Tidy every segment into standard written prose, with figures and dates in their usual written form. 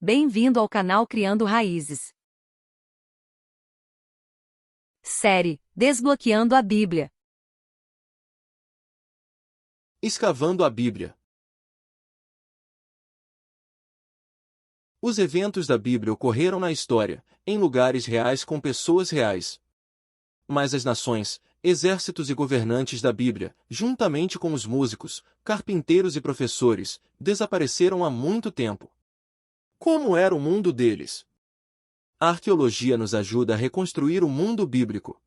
Bem-vindo ao canal Criando Raízes. Série Desbloqueando a Bíblia. Escavando a Bíblia. Os eventos da Bíblia ocorreram na história, em lugares reais com pessoas reais. Mas as nações, exércitos e governantes da Bíblia, juntamente com os músicos, carpinteiros e professores, desapareceram há muito tempo. Como era o mundo deles? A arqueologia nos ajuda a reconstruir o mundo bíblico.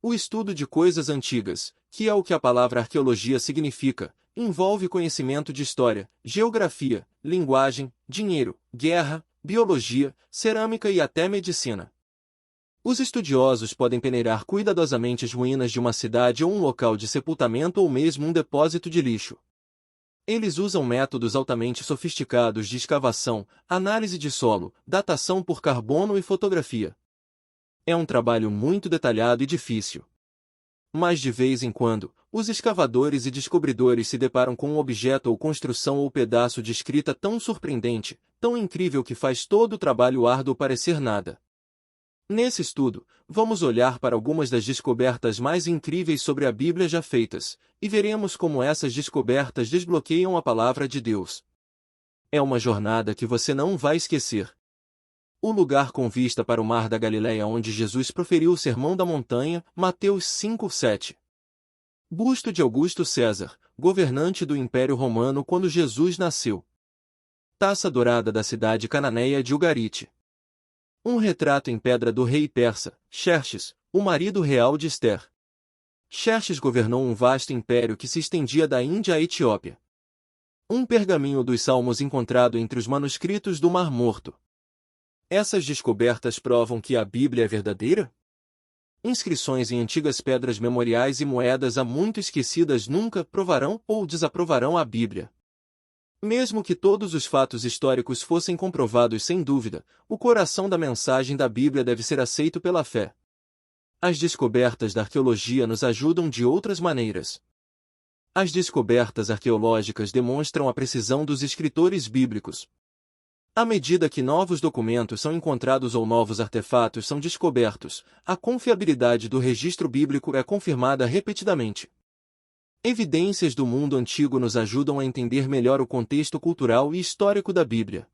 O estudo de coisas antigas, que é o que a palavra arqueologia significa, envolve conhecimento de história, geografia, linguagem, dinheiro, guerra, biologia, cerâmica e até medicina. Os estudiosos podem peneirar cuidadosamente as ruínas de uma cidade ou um local de sepultamento ou mesmo um depósito de lixo. Eles usam métodos altamente sofisticados de escavação, análise de solo, datação por carbono e fotografia. É um trabalho muito detalhado e difícil. Mas de vez em quando, os escavadores e descobridores se deparam com um objeto ou construção ou pedaço de escrita tão surpreendente, tão incrível que faz todo o trabalho árduo parecer nada. Nesse estudo, vamos olhar para algumas das descobertas mais incríveis sobre a Bíblia já feitas, e veremos como essas descobertas desbloqueiam a palavra de Deus. É uma jornada que você não vai esquecer. O lugar com vista para o mar da Galileia onde Jesus proferiu o Sermão da Montanha, Mateus 5:7. Busto de Augusto César, governante do Império Romano quando Jesus nasceu. Taça dourada da cidade cananeia de Ugarite. Um retrato em pedra do rei persa, Xerxes, o marido real de Ester. Xerxes governou um vasto império que se estendia da Índia à Etiópia. Um pergaminho dos Salmos encontrado entre os manuscritos do Mar Morto. Essas descobertas provam que a Bíblia é verdadeira? Inscrições em antigas pedras memoriais e moedas há muito esquecidas nunca provarão ou desaprovarão a Bíblia. Mesmo que todos os fatos históricos fossem comprovados sem dúvida, o coração da mensagem da Bíblia deve ser aceito pela fé. As descobertas da arqueologia nos ajudam de outras maneiras. As descobertas arqueológicas demonstram a precisão dos escritores bíblicos. À medida que novos documentos são encontrados ou novos artefatos são descobertos, a confiabilidade do registro bíblico é confirmada repetidamente. Evidências do mundo antigo nos ajudam a entender melhor o contexto cultural e histórico da Bíblia.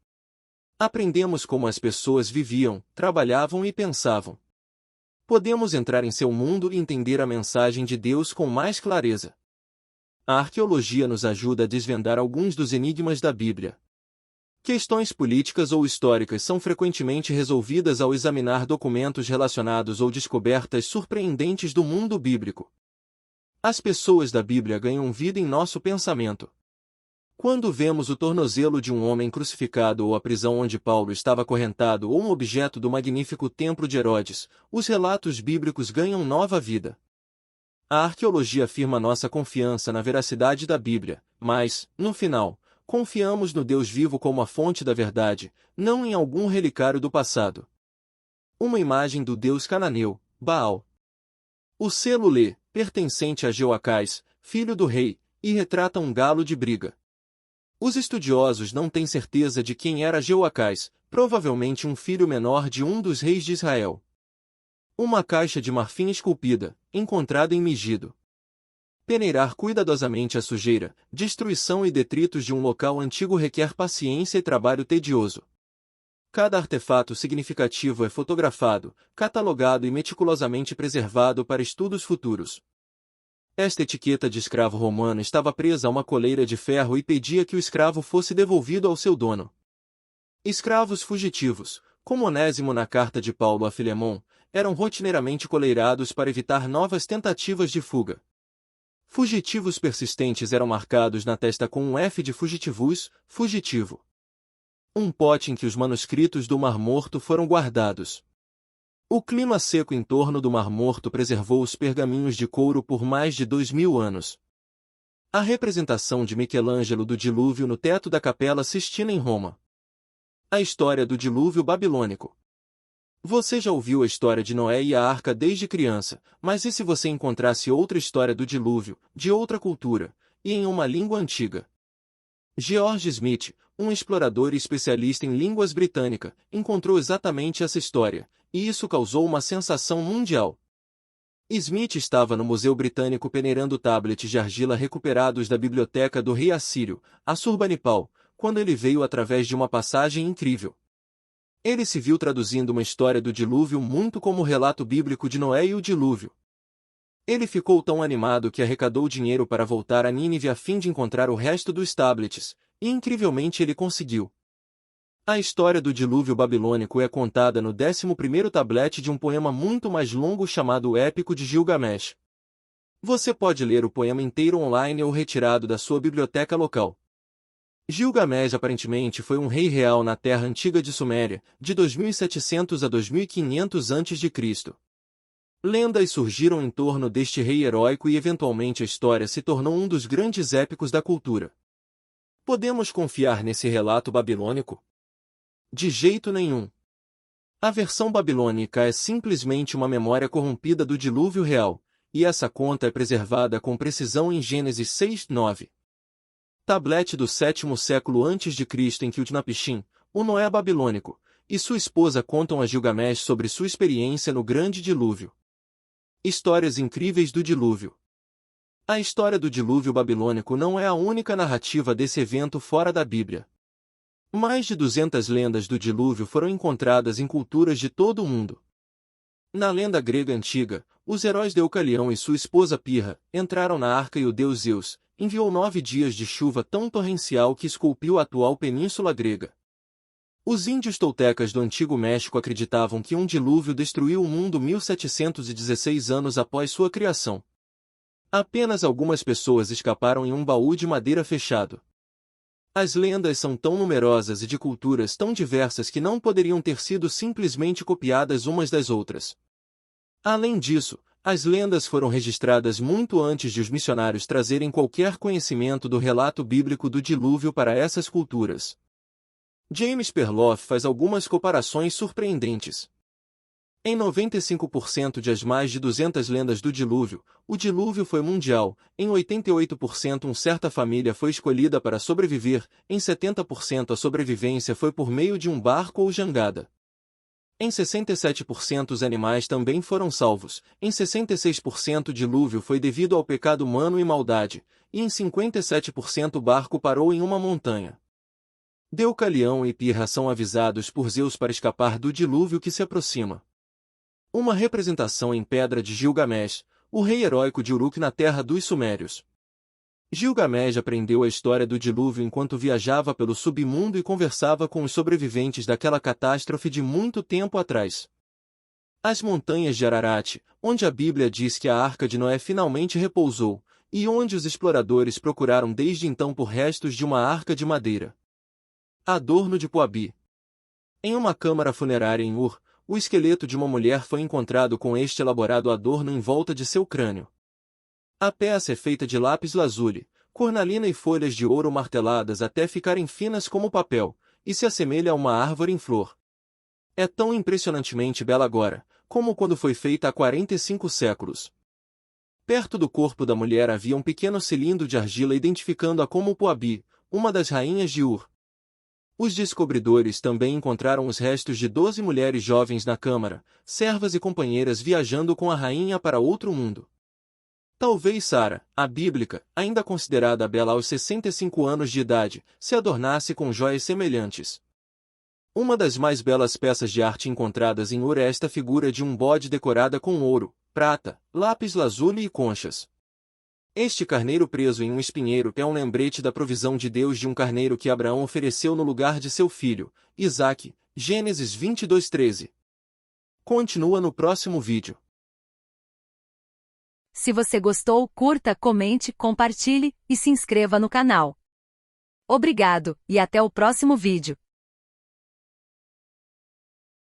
Aprendemos como as pessoas viviam, trabalhavam e pensavam. Podemos entrar em seu mundo e entender a mensagem de Deus com mais clareza. A arqueologia nos ajuda a desvendar alguns dos enigmas da Bíblia. Questões políticas ou históricas são frequentemente resolvidas ao examinar documentos relacionados ou descobertas surpreendentes do mundo bíblico. As pessoas da Bíblia ganham vida em nosso pensamento. Quando vemos o tornozelo de um homem crucificado ou a prisão onde Paulo estava acorrentado ou um objeto do magnífico templo de Herodes, os relatos bíblicos ganham nova vida. A arqueologia afirma nossa confiança na veracidade da Bíblia, mas, no final, confiamos no Deus vivo como a fonte da verdade, não em algum relicário do passado. Uma imagem do deus cananeu, Baal. O selo Lê, pertencente a Jeoacás, filho do rei, e retrata um galo de briga. Os estudiosos não têm certeza de quem era Jeoacás, provavelmente um filho menor de um dos reis de Israel. Uma caixa de marfim esculpida, encontrada em Megido. Peneirar cuidadosamente a sujeira, destruição e detritos de um local antigo requer paciência e trabalho tedioso. Cada artefato significativo é fotografado, catalogado e meticulosamente preservado para estudos futuros. Esta etiqueta de escravo romano estava presa a uma coleira de ferro e pedia que o escravo fosse devolvido ao seu dono. Escravos fugitivos, como Onésimo na carta de Paulo a Filemon, eram rotineiramente coleirados para evitar novas tentativas de fuga. Fugitivos persistentes eram marcados na testa com um F de fugitivus, fugitivo. Um pote em que os manuscritos do Mar Morto foram guardados. O clima seco em torno do Mar Morto preservou os pergaminhos de couro por mais de 2000 anos. A representação de Michelangelo do dilúvio no teto da Capela Sistina em Roma. A história do dilúvio babilônico. Você já ouviu a história de Noé e a Arca desde criança, mas e se você encontrasse outra história do dilúvio, de outra cultura, e em uma língua antiga? George Smith, um explorador e especialista em línguas britânica, encontrou exatamente essa história, e isso causou uma sensação mundial. Smith estava no Museu Britânico peneirando tablets de argila recuperados da biblioteca do rei assírio, Assurbanipal, quando ele veio através de uma passagem incrível. Ele se viu traduzindo uma história do dilúvio muito como o relato bíblico de Noé e o dilúvio. Ele ficou tão animado que arrecadou dinheiro para voltar a Nínive a fim de encontrar o resto dos tablets, e incrivelmente ele conseguiu. A história do dilúvio babilônico é contada no 11º tablete de um poema muito mais longo chamado O Épico de Gilgamesh. Você pode ler o poema inteiro online ou retirado da sua biblioteca local. Gilgamesh aparentemente foi um rei real na terra antiga de Suméria, de 2700 a 2500 a.C. Lendas surgiram em torno deste rei heróico e eventualmente a história se tornou um dos grandes épicos da cultura. Podemos confiar nesse relato babilônico? De jeito nenhum. A versão babilônica é simplesmente uma memória corrompida do dilúvio real, e essa conta é preservada com precisão em Gênesis 6:9. Tablete do 7º século a.C. em que Utnapishtim, o Noé babilônico, e sua esposa contam a Gilgamesh sobre sua experiência no grande dilúvio. Histórias incríveis do dilúvio. A história do dilúvio babilônico não é a única narrativa desse evento fora da Bíblia. Mais de 200 lendas do dilúvio foram encontradas em culturas de todo o mundo. Na lenda grega antiga, os heróis Deucalião e sua esposa Pirra entraram na arca e o deus Zeus enviou 9 dias de chuva tão torrencial que esculpiu a atual península grega. Os índios toltecas do Antigo México acreditavam que um dilúvio destruiu o mundo 1716 anos após sua criação. Apenas algumas pessoas escaparam em um baú de madeira fechado. As lendas são tão numerosas e de culturas tão diversas que não poderiam ter sido simplesmente copiadas umas das outras. Além disso, as lendas foram registradas muito antes de os missionários trazerem qualquer conhecimento do relato bíblico do dilúvio para essas culturas. James Perloff faz algumas comparações surpreendentes. Em 95% de as mais de 200 lendas do dilúvio, o dilúvio foi mundial, em 88% uma certa família foi escolhida para sobreviver, em 70% a sobrevivência foi por meio de um barco ou jangada. Em 67% os animais também foram salvos, em 66% o dilúvio foi devido ao pecado humano e maldade, e em 57% o barco parou em uma montanha. Deucalião e Pirra são avisados por Zeus para escapar do dilúvio que se aproxima. Uma representação em pedra de Gilgamesh, o rei heróico de Uruk na terra dos Sumérios. Gilgamesh aprendeu a história do dilúvio enquanto viajava pelo submundo e conversava com os sobreviventes daquela catástrofe de muito tempo atrás. As montanhas de Ararat, onde a Bíblia diz que a Arca de Noé finalmente repousou, e onde os exploradores procuraram desde então por restos de uma arca de madeira. Adorno de Poabi. Em uma câmara funerária em Ur, o esqueleto de uma mulher foi encontrado com este elaborado adorno em volta de seu crânio. A peça é feita de lápis lazuli, cornalina e folhas de ouro marteladas até ficarem finas como papel, e se assemelha a uma árvore em flor. É tão impressionantemente bela agora, como quando foi feita há 45 séculos. Perto do corpo da mulher havia um pequeno cilindro de argila identificando-a como Poabi, uma das rainhas de Ur. Os descobridores também encontraram os restos de 12 mulheres jovens na câmara, servas e companheiras viajando com a rainha para outro mundo. Talvez Sara, a bíblica, ainda considerada bela aos 65 anos de idade, se adornasse com joias semelhantes. Uma das mais belas peças de arte encontradas em Ur é esta figura de um bode decorada com ouro, prata, lápis lazuli e conchas. Este carneiro preso em um espinheiro é um lembrete da provisão de Deus de um carneiro que Abraão ofereceu no lugar de seu filho, Isaque, Gênesis 22:13. Continua no próximo vídeo. Se você gostou, curta, comente, compartilhe e se inscreva no canal. Obrigado, e até o próximo vídeo.